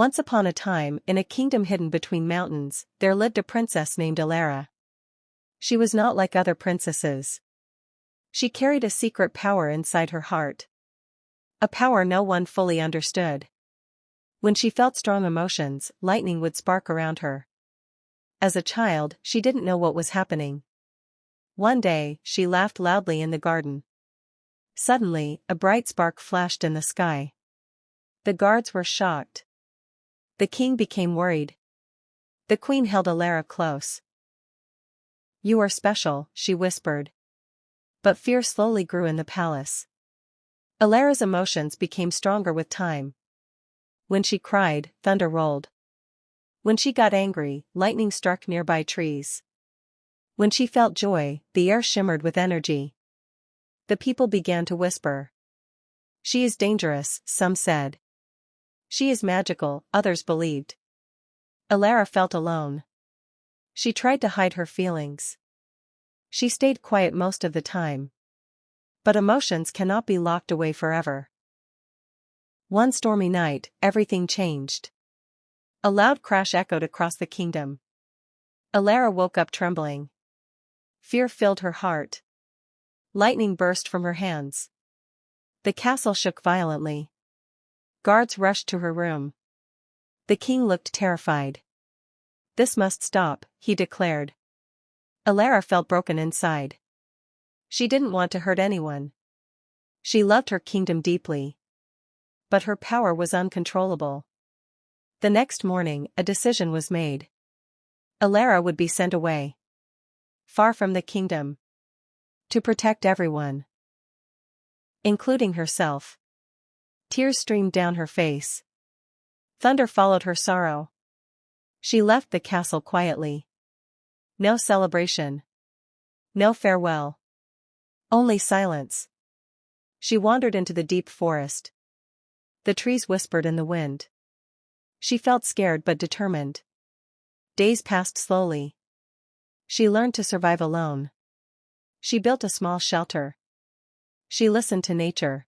Once upon a time, in a kingdom hidden between mountains, there lived a princess named Alara. She was not like other princesses. She carried a secret power inside her heart. A power no one fully understood. When she felt strong emotions, lightning would spark around her. As a child, she didn't know what was happening. One day, she laughed loudly in the garden. Suddenly, a bright spark flashed in the sky. The guards were shocked. The king became worried. The queen held Alara close. "You are special," she whispered. But fear slowly grew in the palace. Alara's emotions became stronger with time. When she cried, thunder rolled. When she got angry, lightning struck nearby trees. When she felt joy, the air shimmered with energy. The people began to whisper. "She is dangerous," some said. "She is magical," others believed. Alara felt alone. She tried to hide her feelings. She stayed quiet most of the time. But emotions cannot be locked away forever. One stormy night, everything changed. A loud crash echoed across the kingdom. Alara woke up trembling. Fear filled her heart. Lightning burst from her hands. The castle shook violently. Guards rushed to her room. The king looked terrified. "This must stop," he declared. Alara felt broken inside. She didn't want to hurt anyone. She loved her kingdom deeply. But her power was uncontrollable. The next morning, a decision was made. Alara would be sent away. Far from the kingdom. To protect everyone. Including herself. Tears streamed down her face. Thunder followed her sorrow. She left the castle quietly. No celebration. No farewell. Only silence. She wandered into the deep forest. The trees whispered in the wind. She felt scared but determined. Days passed slowly. She learned to survive alone. She built a small shelter. She listened to nature.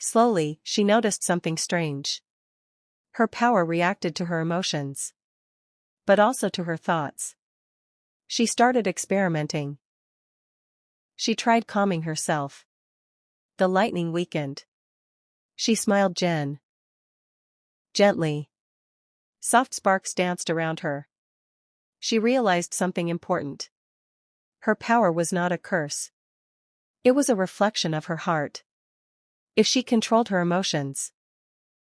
Slowly, she noticed something strange. Her power reacted to her emotions. But also to her thoughts. She started experimenting. She tried calming herself. The lightning weakened. She smiled gently. Soft sparks danced around her. She realized something important. Her power was not a curse. It was a reflection of her heart. If she controlled her emotions,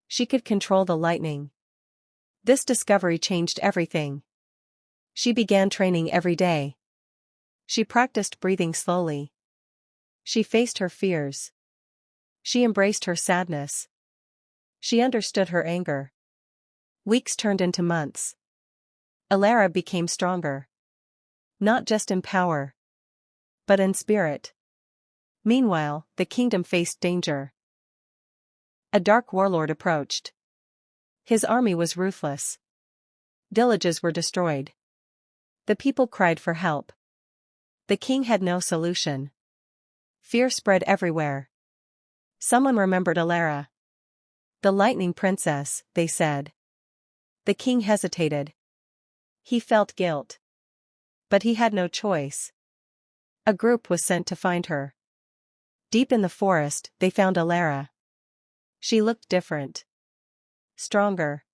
she could control the lightning. This discovery changed everything. She began training every day. She practiced breathing slowly. She faced her fears. She embraced her sadness. She understood her anger. Weeks turned into months. Alara became stronger. Not just in power, but in spirit. Meanwhile, the kingdom faced danger. A dark warlord approached. His army was ruthless. Villages were destroyed. The people cried for help. The king had no solution. Fear spread everywhere. Someone remembered Alara. "The lightning princess," they said. The king hesitated. He felt guilt. But he had no choice. A group was sent to find her. Deep in the forest, they found Alara. She looked different. Stronger.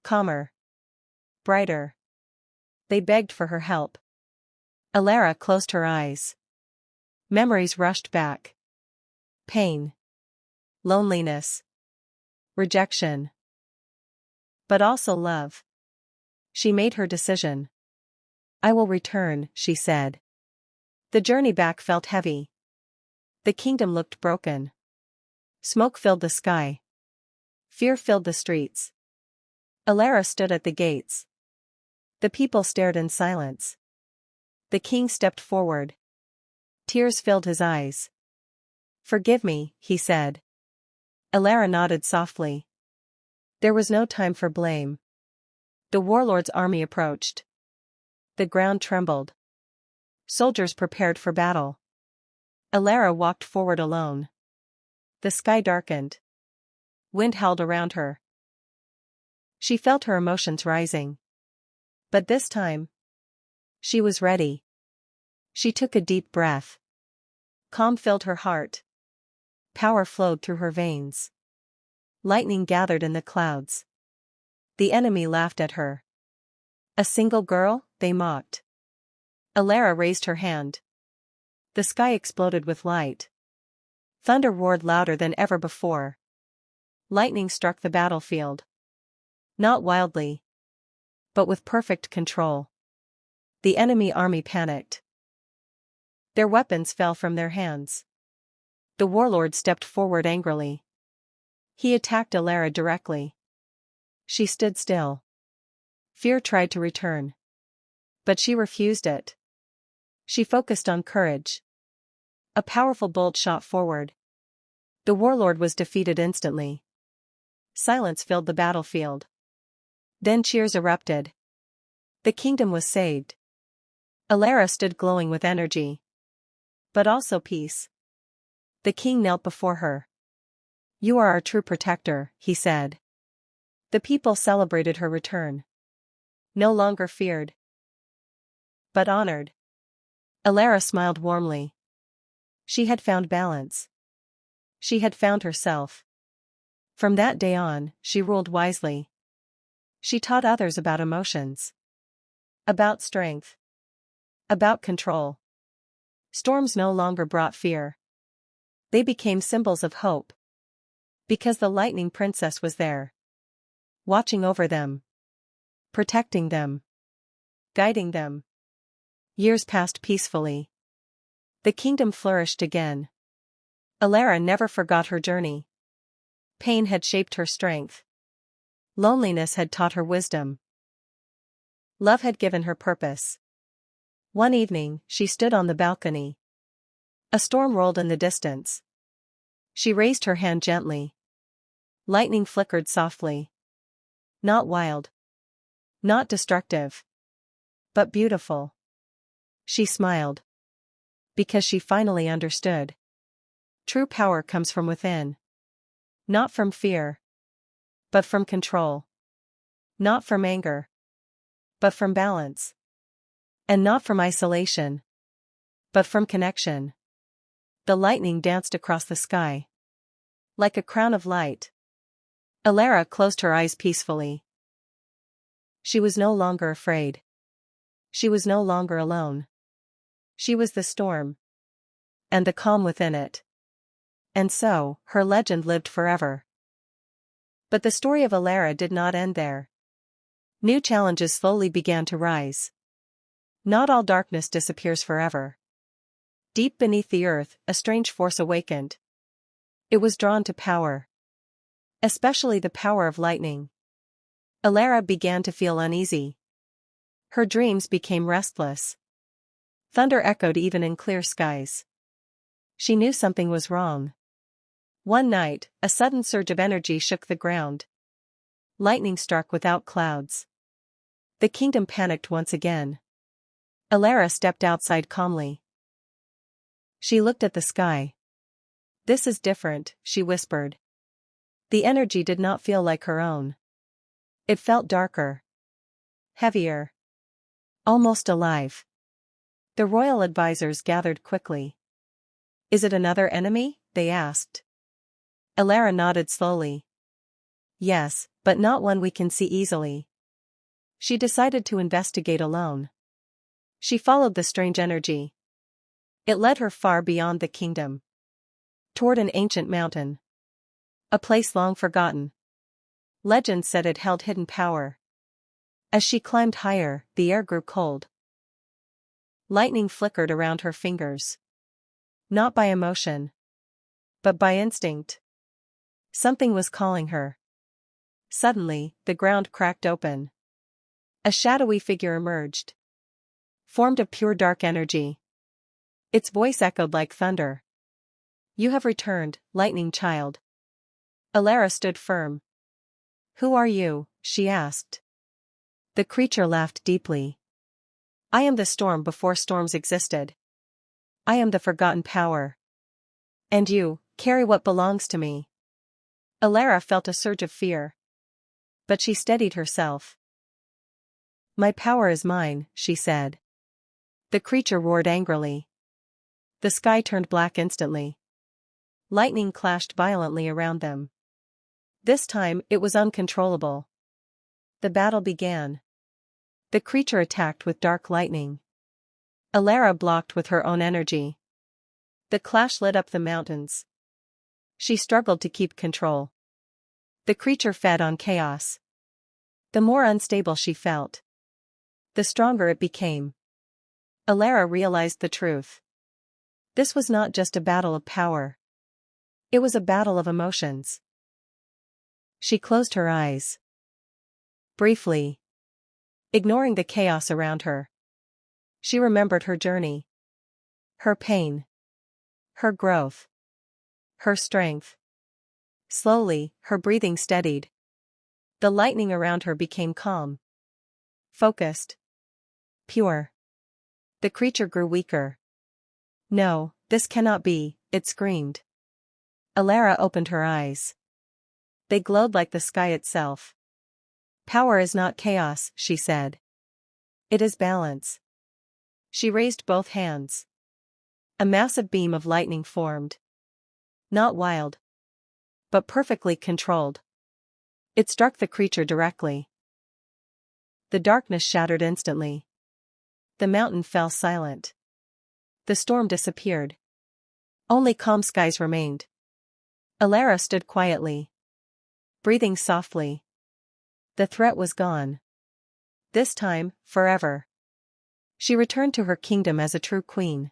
Calmer. Brighter. They begged for her help. Alara closed her eyes. Memories rushed back. Pain. Loneliness. Rejection. But also love. She made her decision. "I will return," she said. The journey back felt heavy. The kingdom looked broken. Smoke filled the sky. Fear filled the streets. Alara stood at the gates. The people stared in silence. The king stepped forward. Tears filled his eyes. "Forgive me," he said. Alara nodded softly. There was no time for blame. The warlord's army approached. The ground trembled. Soldiers prepared for battle. Alara walked forward alone. The sky darkened. Wind howled around her. She felt her emotions rising. But this time, she was ready. She took a deep breath. Calm filled her heart. Power flowed through her veins. Lightning gathered in the clouds. The enemy laughed at her. A single girl, they mocked. Alara raised her hand. The sky exploded with light. Thunder roared louder than ever before. Lightning struck the battlefield. Not wildly, but with perfect control. The enemy army panicked. Their weapons fell from their hands. The warlord stepped forward angrily. He attacked Alara directly. She stood still. Fear tried to return. But she refused it. She focused on courage. A powerful bolt shot forward. The warlord was defeated instantly. Silence filled the battlefield. Then cheers erupted. The kingdom was saved. Alara stood glowing with energy. But also peace. The king knelt before her. "You are our true protector," he said. The people celebrated her return. No longer feared, but honored. Alara smiled warmly. She had found balance. She had found herself. From that day on, she ruled wisely. She taught others about emotions. About strength. About control. Storms no longer brought fear. They became symbols of hope. Because the Lightning Princess was there. Watching over them. Protecting them. Guiding them. Years passed peacefully. The kingdom flourished again. Alara never forgot her journey. Pain had shaped her strength. Loneliness had taught her wisdom. Love had given her purpose. One evening, she stood on the balcony. A storm rolled in the distance. She raised her hand gently. Lightning flickered softly. Not wild. Not destructive. But beautiful. She smiled. Because she finally understood. True power comes from within. Not from fear. But from control. Not from anger. But from balance. And not from isolation. But from connection. The lightning danced across the sky. Like a crown of light. Alara closed her eyes peacefully. She was no longer afraid. She was no longer alone. She was the storm. And the calm within it. And so, her legend lived forever. But the story of Alara did not end there. New challenges slowly began to rise. Not all darkness disappears forever. Deep beneath the earth, a strange force awakened. It was drawn to power. Especially the power of lightning. Alara began to feel uneasy. Her dreams became restless. Thunder echoed even in clear skies. She knew something was wrong. One night, a sudden surge of energy shook the ground. Lightning struck without clouds. The kingdom panicked once again. Alara stepped outside calmly. She looked at the sky. "This is different," she whispered. The energy did not feel like her own. It felt darker. Heavier. Almost alive. The royal advisors gathered quickly. "Is it another enemy?" they asked. Alara nodded slowly. "Yes, but not one we can see easily." She decided to investigate alone. She followed the strange energy. It led her far beyond the kingdom. Toward an ancient mountain. A place long forgotten. Legend said it held hidden power. As she climbed higher, the air grew cold. Lightning flickered around her fingers. Not by emotion. But by instinct. Something was calling her. Suddenly, the ground cracked open. A shadowy figure emerged. Formed of pure dark energy. Its voice echoed like thunder. "You have returned, lightning child." Alara stood firm. "Who are you?" she asked. The creature laughed deeply. "I am the storm before storms existed. I am the forgotten power. And you, carry what belongs to me." Alara felt a surge of fear. But she steadied herself. "My power is mine," she said. The creature roared angrily. The sky turned black instantly. Lightning clashed violently around them. This time, it was uncontrollable. The battle began. The creature attacked with dark lightning. Alara blocked with her own energy. The clash lit up the mountains. She struggled to keep control. The creature fed on chaos. The more unstable she felt, the stronger it became. Alara realized the truth. This was not just a battle of power. It was a battle of emotions. She closed her eyes. Briefly. Ignoring the chaos around her. She remembered her journey. Her pain. Her growth. Her strength. Slowly, her breathing steadied. The lightning around her became calm. Focused. Pure. The creature grew weaker. "No, this cannot be," it screamed. Alara opened her eyes. They glowed like the sky itself. "Power is not chaos," she said. "It is balance." She raised both hands. A massive beam of lightning formed. Not wild, but perfectly controlled. It struck the creature directly. The darkness shattered instantly. The mountain fell silent. The storm disappeared. Only calm skies remained. Alara stood quietly, breathing softly. The threat was gone. This time, forever. She returned to her kingdom as a true queen.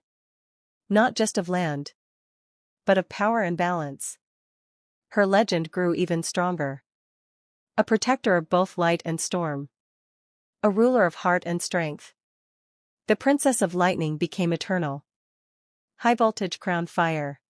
Not just of land, but of power and balance. Her legend grew even stronger. A protector of both light and storm. A ruler of heart and strength. The Princess of Lightning became eternal. High voltage crown fire.